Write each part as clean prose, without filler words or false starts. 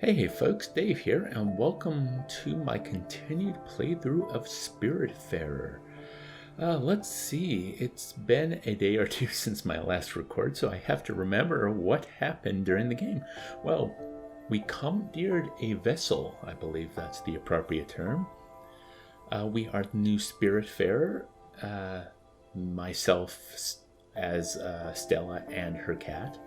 Hey folks, Dave here, and welcome to my continued playthrough of Spiritfarer. Let's see, it's been a day or two since my last record, so I have to remember what happened during the game. Well, we commandeered a vessel, I believe that's the appropriate term. We are the new Spiritfarer, myself as Stella and her cat.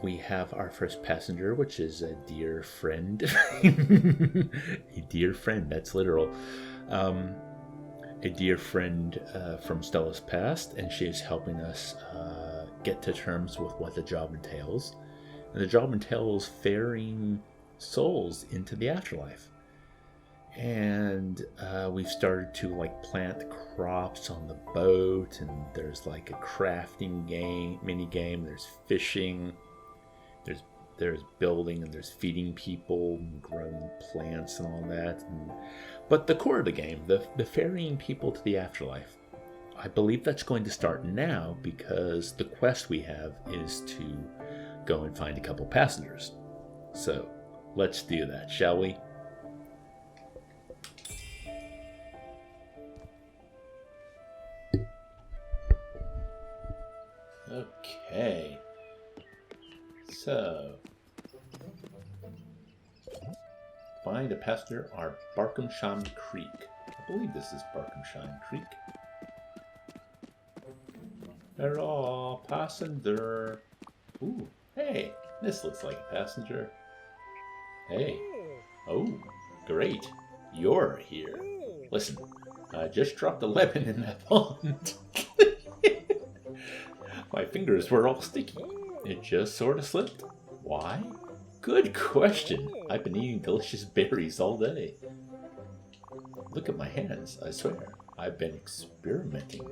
We have our first passenger, which is a dear friend. A dear friend, that's literal. A dear friend from Stella's past, and she is helping us get to terms with what the job entails. And the job entails ferrying souls into the afterlife. And we've started to plant crops on the boat, and there's a crafting mini game. There's fishing. There's building, and there's feeding people and growing plants and all that. But the core of the game, the ferrying people to the afterlife, I believe that's going to start now because the quest we have is to go and find a couple passengers. So let's do that, shall we? Okay. So, find a passenger on Barkhamshire Creek. I believe this is Barkhamshire Creek. Hello, passenger. Ooh, hey, this looks like a passenger. Hey, oh, great, you're here. Listen, I just dropped a lemon in that pond. My fingers were all sticky. It just sort of slipped. Why? Good question. I've been eating delicious berries all day. Look at my hands, I swear. I've been experimenting.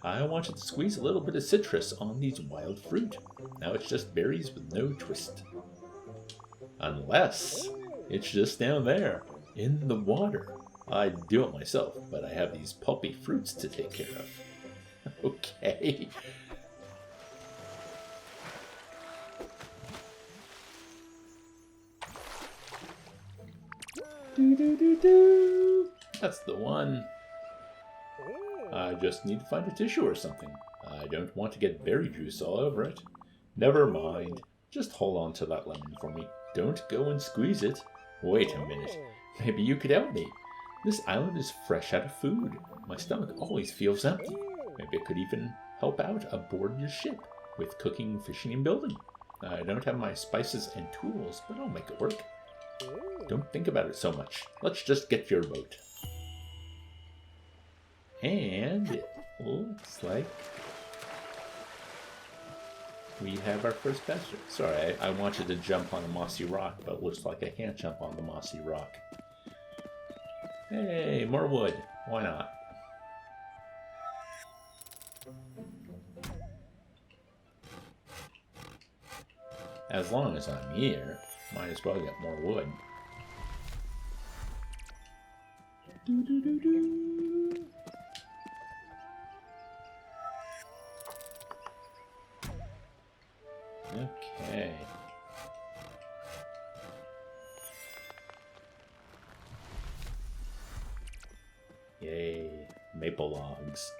I wanted to squeeze a little bit of citrus on these wild fruit. Now it's just berries with no twist. Unless it's just down there, in the water. I'd do it myself, but I have these pulpy fruits to take care of. Okay. That's the one. I just need to find a tissue or something. I don't want to get berry juice all over it. Never mind. Just hold on to that lemon for me. Don't go and squeeze it. Wait a minute. Maybe you could help me. This island is fresh out of food. My stomach always feels empty. Maybe I could even help out aboard your ship with cooking, fishing, and building. I don't have my spices and tools, but I'll make it work. Don't think about it so much. Let's just get your boat. And it looks like we have our first passenger. Sorry, I wanted to jump on a mossy rock, but it looks like I can't jump on the mossy rock. Hey, more wood. Why not? As long as I'm here, might as well get more wood. Okay. Yay, maple logs.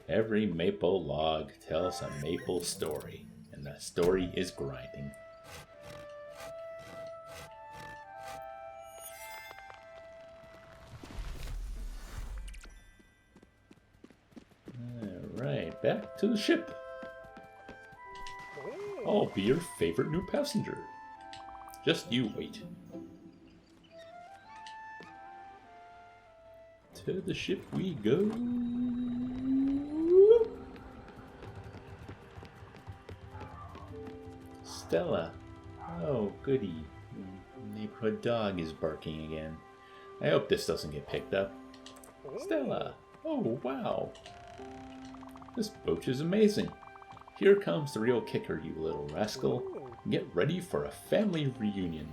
Every maple log tells a maple story, and that story is grinding. Alright, back to the ship. I'll be your favorite new passenger. Just you wait. To the ship we go. Stella. Oh, goody. Neighborhood dog is barking again. I hope this doesn't get picked up. Stella. Oh, wow. This boat is amazing. Here comes the real kicker, you little rascal. Get ready for a family reunion.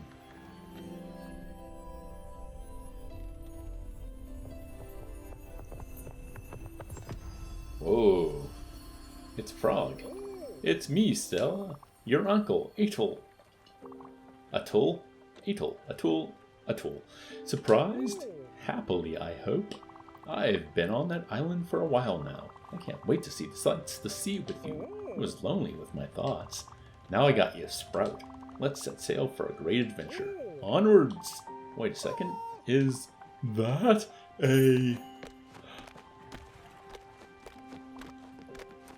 Whoa. It's Frog. It's me, Stella. your uncle, Atul. Atul? Atul. Atul. Atul. Surprised? Happily, I hope. I've been on that island for a while now. I can't wait to see the sights, the sea with you. I was lonely with my thoughts. Now I got you, Sprout. Let's set sail for a great adventure. Onwards! Wait a second. Is that a...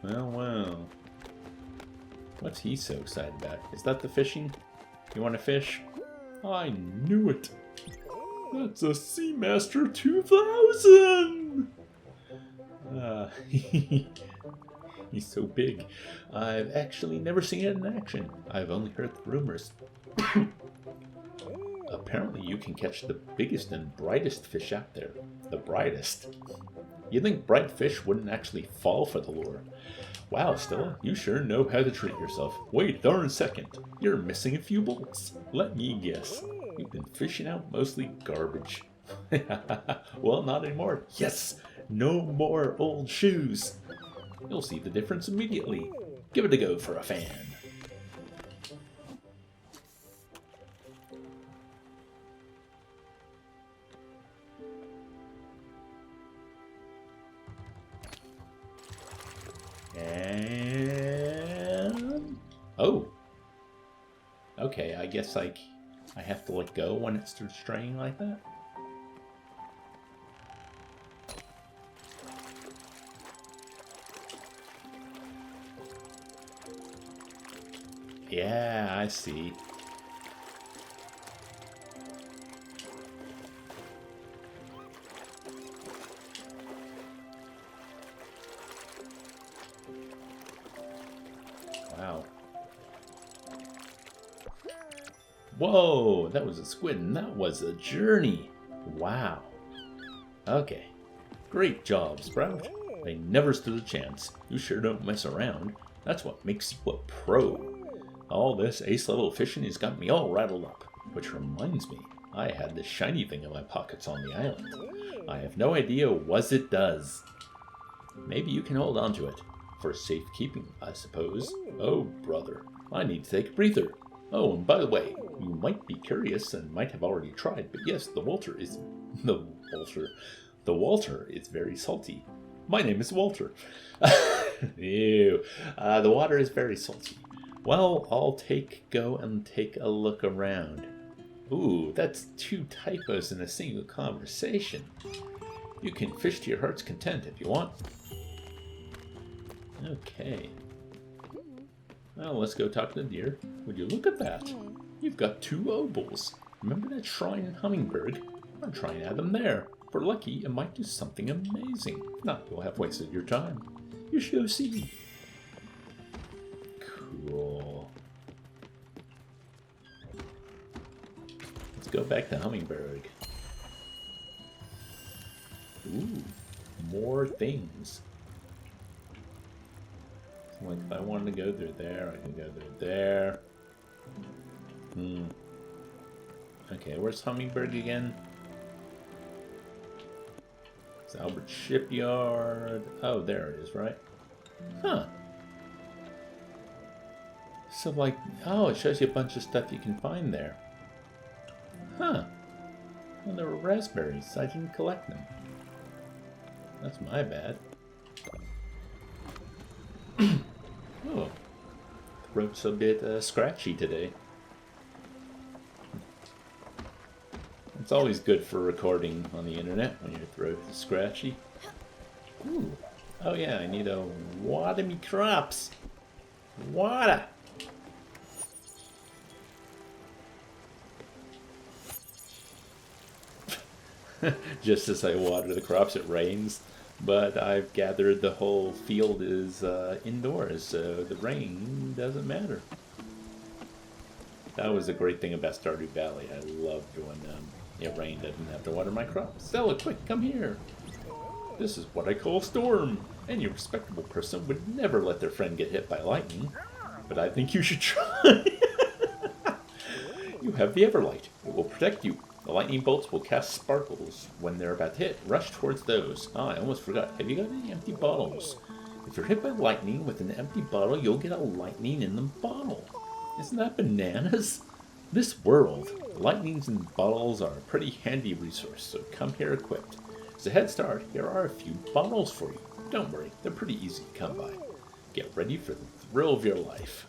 Well. What's he so excited about? Is that the fishing? You want to fish? I knew it. That's a Seamaster 2000! He's so big. I've actually never seen it in action. I've only heard the rumors. Apparently you can catch the biggest and brightest fish out there. The brightest. You'd think bright fish wouldn't actually fall for the lure. Wow, Stella, you sure know how to treat yourself. Wait a darn second. You're missing a few bolts. Let me guess. You've been fishing out mostly garbage. Well, not anymore. Yes! No more old shoes. You'll see the difference immediately. Give it a go for a fan. And... oh. Okay, I guess I have to let go when it starts straying like that. Yeah, I see. Wow. Whoa, that was a squid and that was a journey. Wow. Okay. Great job, Sprout. They never stood a chance. You sure don't mess around. That's what makes you a pro. All this ace-level fishing has got me all rattled up. Which reminds me, I had this shiny thing in my pockets on the island. I have no idea what it does. Maybe you can hold on to it. For safekeeping, I suppose. Oh, brother, I need to take a breather. Oh, and by the way, you might be curious and might have already tried, but yes, the Walter is very salty. My name is Walter. Ew. The water is very salty. Well, I'll go and take a look around. Ooh, that's 2 typos in a single conversation. You can fish to your heart's content if you want. Okay. Well, let's go talk to the deer. Would you look at that? You've got 2 obols. Remember that shrine in Hummingbird? I'll try and add them there. For lucky, it might do something amazing. If not, you'll have wasted your time. You shall see. Cool. Let's go back to Hummingbird. Ooh, more things. So like if I wanted to go through there, I can go through there. Okay, where's Hummingbird again? It's Albert Shipyard. Oh, there it is, right? Huh. So like, oh, it shows you a bunch of stuff you can find there. Huh. Well, there were raspberries. I didn't collect them. That's my bad. Oh. Throat's a bit scratchy today. It's always good for recording on the internet when your throat is scratchy. Ooh. Oh yeah, I need to water me crops. Water! Just as I water the crops, it rains. But I've gathered the whole field is indoors, so the rain doesn't matter. That was a great thing about Stardew Valley. I loved when it rained. I didn't have to water my crops. Stella, quick, come here. This is what I call storm. Any respectable person would never let their friend get hit by lightning. But I think you should try. You have the Everlight. It will protect you. The lightning bolts will cast sparkles when they're about to hit. Rush towards those. I almost forgot. Have you got any empty bottles? If you're hit by lightning with an empty bottle, you'll get a lightning in the bottle. Isn't that bananas? This world, lightnings and bottles are a pretty handy resource, so come here equipped. As a head start, here are a few bottles for you. Don't worry, they're pretty easy to come by. Get ready for the thrill of your life.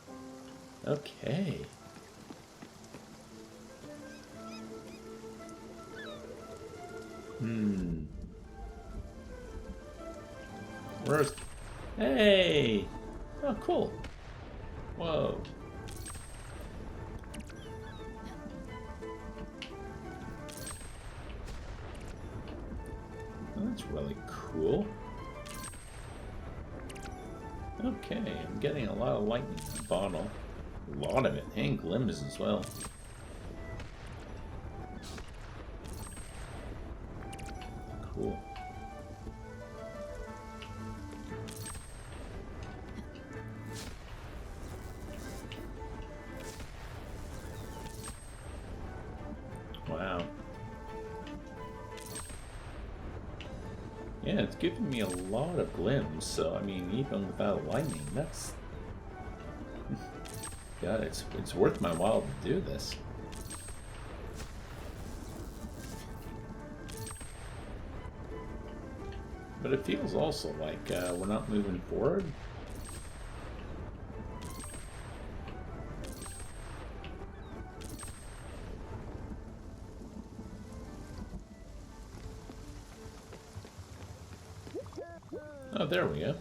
Okay. Where's... Hey! Oh, cool. Whoa. Well, that's really cool. Okay, I'm getting a lot of lightning in the bottle. A lot of it. And glims as well. Cool. Wow. Yeah, it's giving me a lot of glims, so I mean, even without lightning, that's... God, it's worth my while to do this. But it feels also like we're not moving forward. Oh, there we go.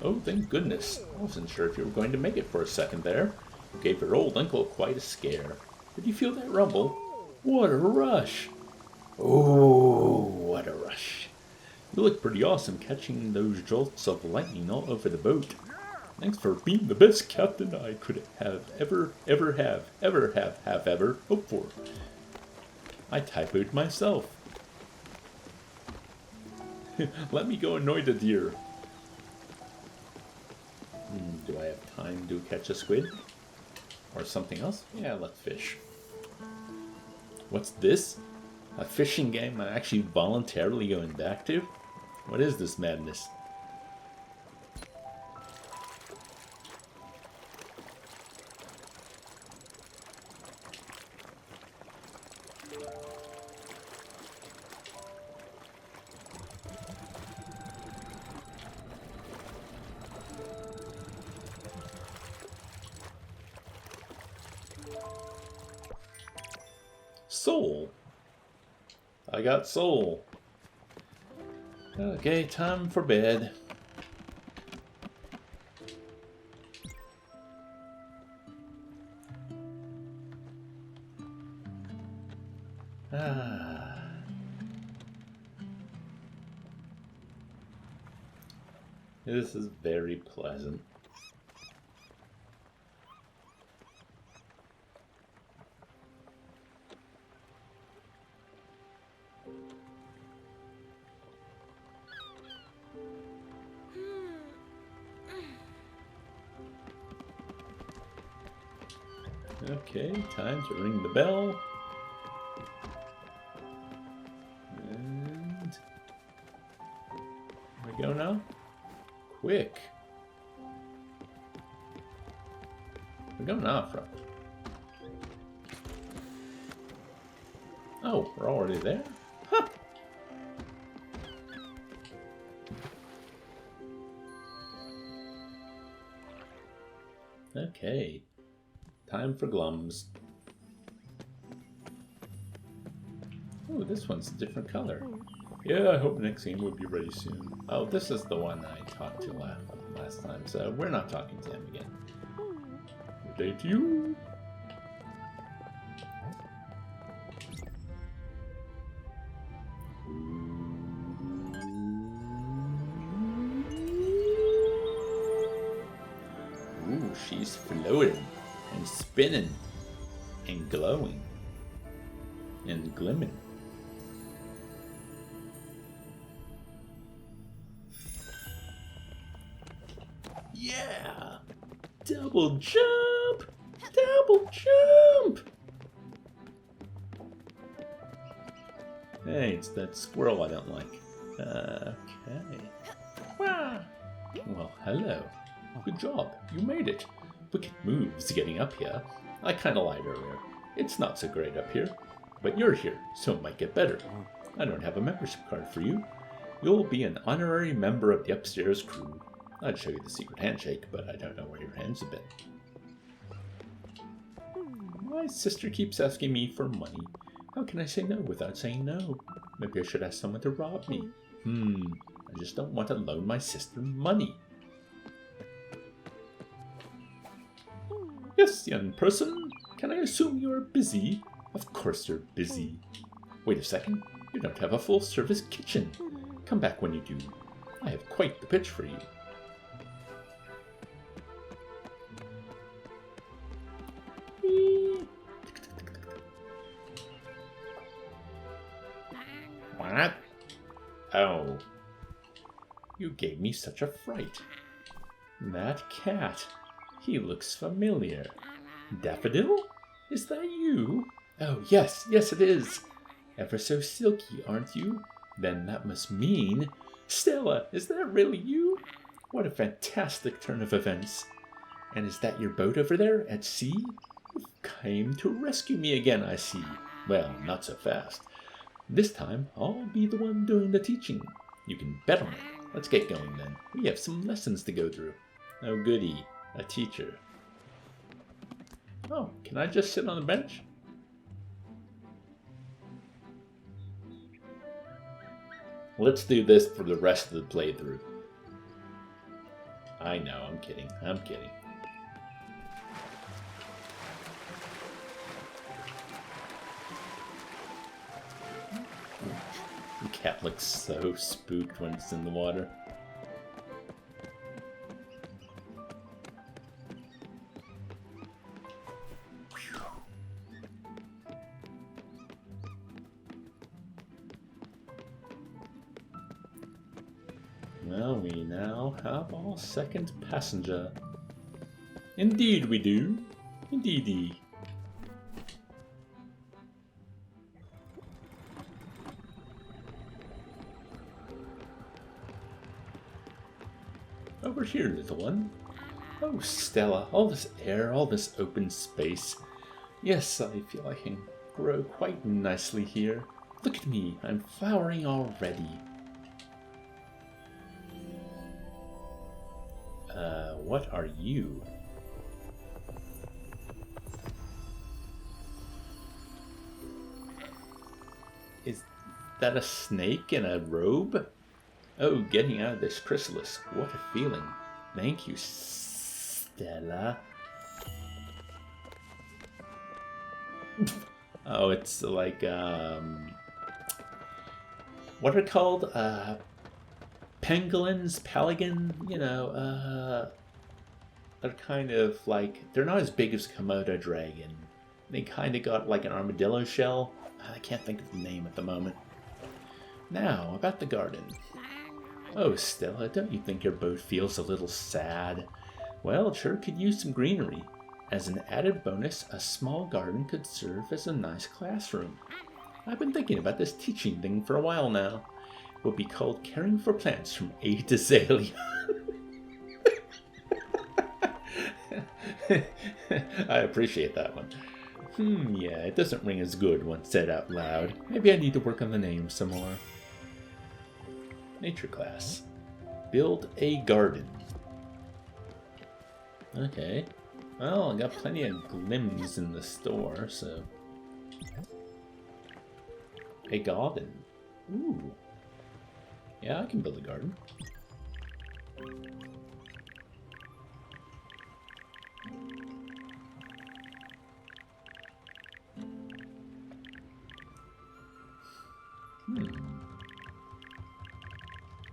Oh, thank goodness. I wasn't sure if you were going to make it for a second there. You gave your old uncle quite a scare. Did you feel that rumble? What a rush! Oh, what a rush. You look pretty awesome catching those jolts of lightning all over the boat. Thanks for being the best captain I could have ever hoped for. I typoed myself. Let me go annoy the deer. Do I have time to catch a squid? Or something else? Yeah, let's fish. What's this? A fishing game I'm actually voluntarily going back to? What is this madness? Soul. I got soul. Okay, time for bed. This is very pleasant. Okay, time to ring the bell. And here we go now. Quick. We're going off, right? Oh, we're already there? Huh. Okay. Time for Glums. Oh, this one's a different color. Yeah, I hope next game will be ready soon. Oh, this is the one I talked to last time, so we're not talking to him again. Good day to you. Ooh, she's floating and spinning and glowing and glimmering. Yeah! Double jump! Double jump! Hey, it's that squirrel I don't like. Okay. Wow. Well, hello. Good job. You made it. wicked moves getting up here. I kinda lied earlier. It's not so great up here. But you're here, so it might get better. I don't have a membership card for you. You'll be an honorary member of the upstairs crew. I'd show you the secret handshake, but I don't know where your hands have been. My sister keeps asking me for money. How can I say no without saying no? Maybe I should ask someone to rob me. I just don't want to loan my sister money. Yes, young person. Can I assume you're busy? Of course you're busy. Wait a second. You don't have a full-service kitchen. Come back when you do. I have quite the pitch for you. What? Oh. You gave me such a fright. That cat. He looks familiar. Daffodil? Is that you? Oh, yes, it is. Ever so silky, aren't you? Then that must mean... Stella, is that really you? What a fantastic turn of events. And is that your boat over there at sea? You came to rescue me again, I see. Well, not so fast. This time, I'll be the one doing the teaching. You can bet on it. Let's get going then. We have some lessons to go through. Oh goody, a teacher. Oh, can I just sit on the bench? Let's do this for the rest of the playthrough. I know, I'm kidding. The cat looks so spooked when it's in the water. Well, we now have our second passenger. Indeed we do. Indeedy. Over here, little one. Oh, Stella, all this air, all this open space. Yes, I feel I can grow quite nicely here. Look at me, I'm flowering already. What are you? Is that a snake in a robe? Oh, getting out of this chrysalis. What a feeling. Thank you, Stella. Oh, it's like, what are called? Pangolins, pelican, you know, they're kind of like, they're not as big as a Komodo dragon. They kind of got like an armadillo shell. I can't think of the name at the moment. Now, about the garden. Oh, Stella, don't you think your boat feels a little sad? Well, it sure could use some greenery. As an added bonus, a small garden could serve as a nice classroom. I've been thinking about this teaching thing for a while now. It will be called Caring for Plants from A to Azalea. I appreciate that one. Yeah, it doesn't ring as good when said out loud. Maybe I need to work on the name some more. Nature class. Build a garden. Okay. Well, I got plenty of glims in the store, so... A garden. Ooh. Yeah, I can build a garden.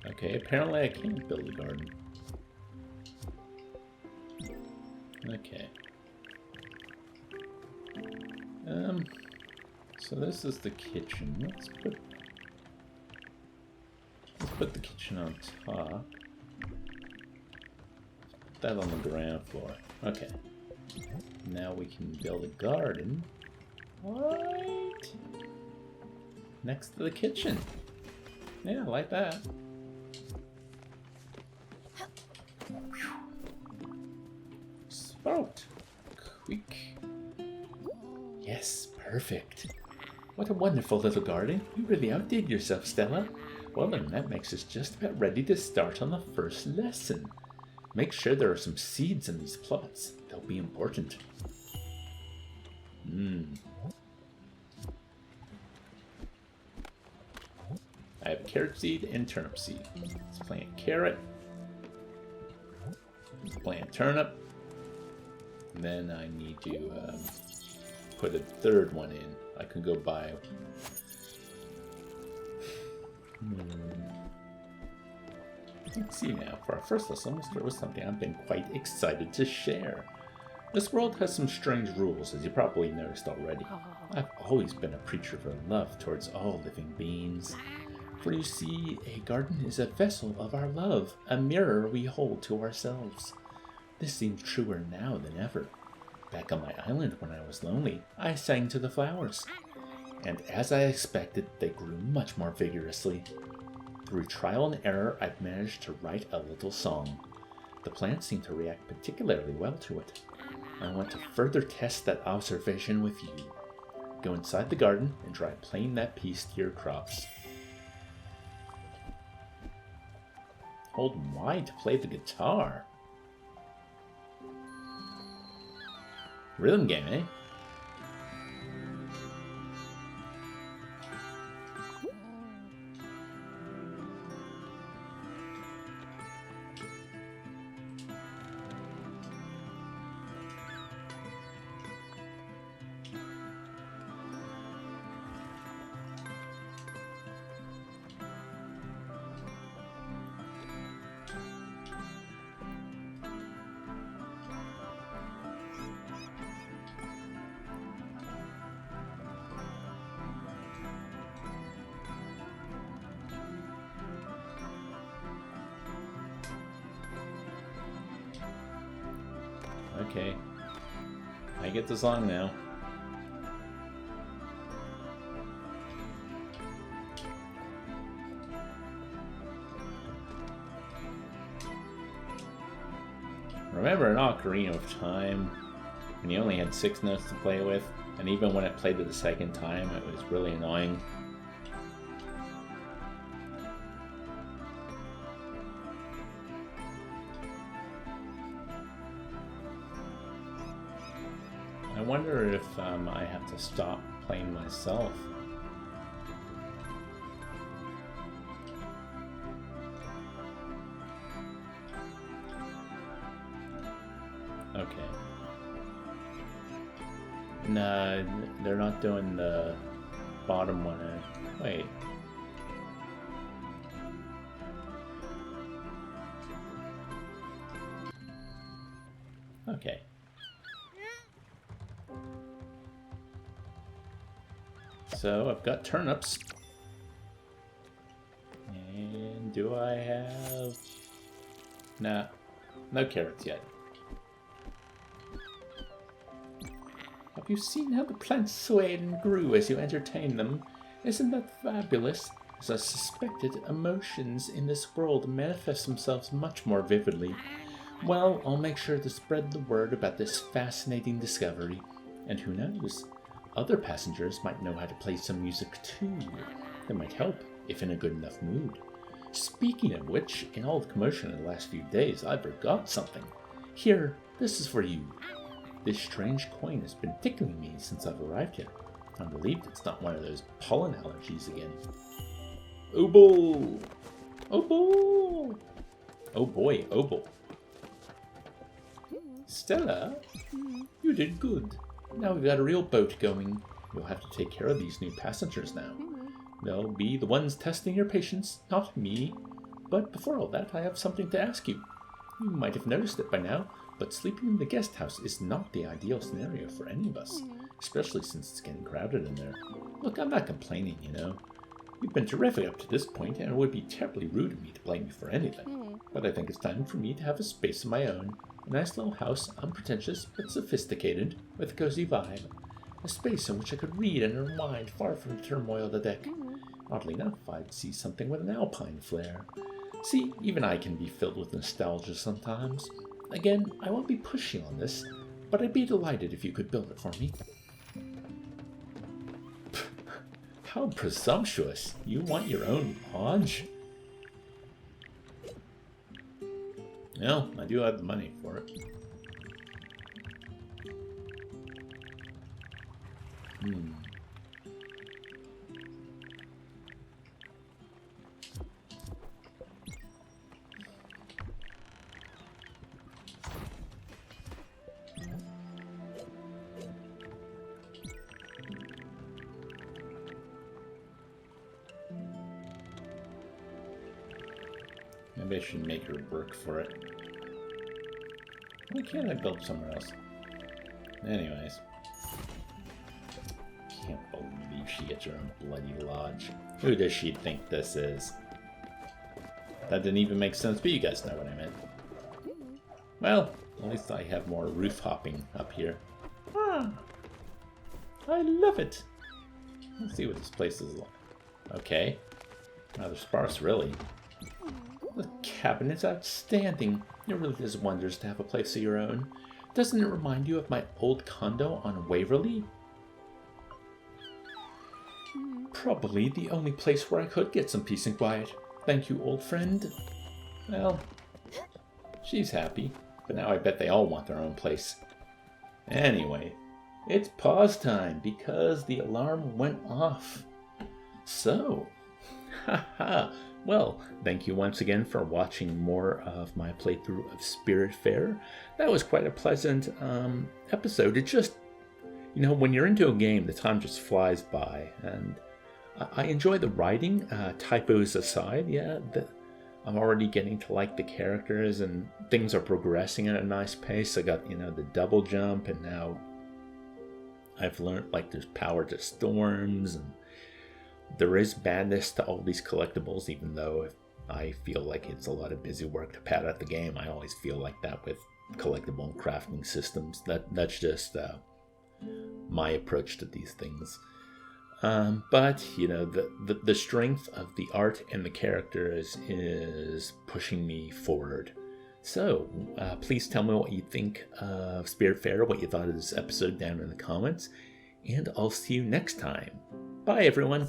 Okay, apparently I can't build a garden. Okay. So this is the kitchen. Let's put the kitchen on top. Put that on the ground floor. Okay. Now we can build a garden. Right next to the kitchen. Yeah, like that. about. Quick. Yes, perfect. What a wonderful little garden. You really outdid yourself, Stella. Well then, that makes us just about ready to start on the first lesson. Make sure there are some seeds in these plots. They'll be important. I have carrot seed and turnip seed. Let's plant carrot. Let's plant turnip. And then I need to put a third one in. I can go buy. Let's see now. For our first lesson, we'll start with something I've been quite excited to share. This world has some strange rules, as you probably noticed already. I've always been a preacher for love towards all living beings. For you see, a garden is a vessel of our love, a mirror we hold to ourselves. This seems truer now than ever. Back on my island when I was lonely, I sang to the flowers. And as I expected, they grew much more vigorously. Through trial and error, I've managed to write a little song. The plants seem to react particularly well to it. I want to further test that observation with you. Go inside the garden and try playing that piece to your crops. Hold Y to play the guitar. Rhythm game, eh? Okay. I get the song now. Remember in Ocarina of Time, when you only had 6 notes to play with, and even when it played it the second time, it was really annoying. I wonder if I have to stop playing myself. Okay. No, they're not doing the bottom one. Wait. Okay. So I've got turnips. And do I have... Nah, no carrots yet. Have you seen how the plants swayed and grew as you entertained them? Isn't that fabulous? As I suspected, emotions in this world manifest themselves much more vividly. Well, I'll make sure to spread the word about this fascinating discovery. And who knows? Other passengers might know how to play some music too. That might help, if in a good enough mood. Speaking of which, in all the commotion in the last few days, I forgot something. Here, this is for you. This strange coin has been tickling me since I've arrived here. I'm relieved it's not one of those pollen allergies again. Obol! Obol! Oh boy, Obol. Stella, you did good. Now we've got a real boat going. You'll have to take care of these new passengers now. They'll be the ones testing your patience, not me. But before all that, I have something to ask you. You might have noticed it by now, but sleeping in the guest house is not the ideal scenario for any of us, especially since it's getting crowded in there. Look, I'm not complaining, you know. You've been terrific up to this point, and it would be terribly rude of me to blame you for anything. But I think it's time for me to have a space of my own. A nice little house, unpretentious but sophisticated, with a cozy vibe. A space in which I could read and unwind far from the turmoil of the deck. Oddly enough, I'd see something with an alpine flair. See, even I can be filled with nostalgia sometimes. Again, I won't be pushing on this, but I'd be delighted if you could build it for me. How presumptuous. You want your own lodge? Well, I do have the money for it. Maybe I should make her work for it. Why can't I build somewhere else? Anyways. Can't believe she gets her own bloody lodge. Who does she think this is? That didn't even make sense, but you guys know what I meant. Well, at least I have more roof hopping up here. Ah, I love it. Let's see what this place is like. Okay. Rather sparse, really. The cabinet's outstanding. It really does wonders to have a place of your own. Doesn't it remind you of my old condo on Waverly? Probably the only place where I could get some peace and quiet. Thank you, old friend. Well, she's happy, but now I bet they all want their own place. Anyway, it's pause time because the alarm went off. So, haha. Well, thank you once again for watching more of my playthrough of Spiritfarer. That was quite a pleasant episode. It just, you know, when you're into a game, the time just flies by. And I enjoy the writing, typos aside. Yeah, I'm already getting to like the characters and things are progressing at a nice pace. I got, you know, the double jump, and now I've learned like there's power to storms, and there is badness to all these collectibles, even though I feel like it's a lot of busy work to pad out the game. I always feel like that with collectible and crafting systems. That's just my approach to these things. But, you know, the strength of the art and the characters is pushing me forward. So, please tell me what you think of Spiritfarer, what you thought of this episode down in the comments, and I'll see you next time. Bye, everyone.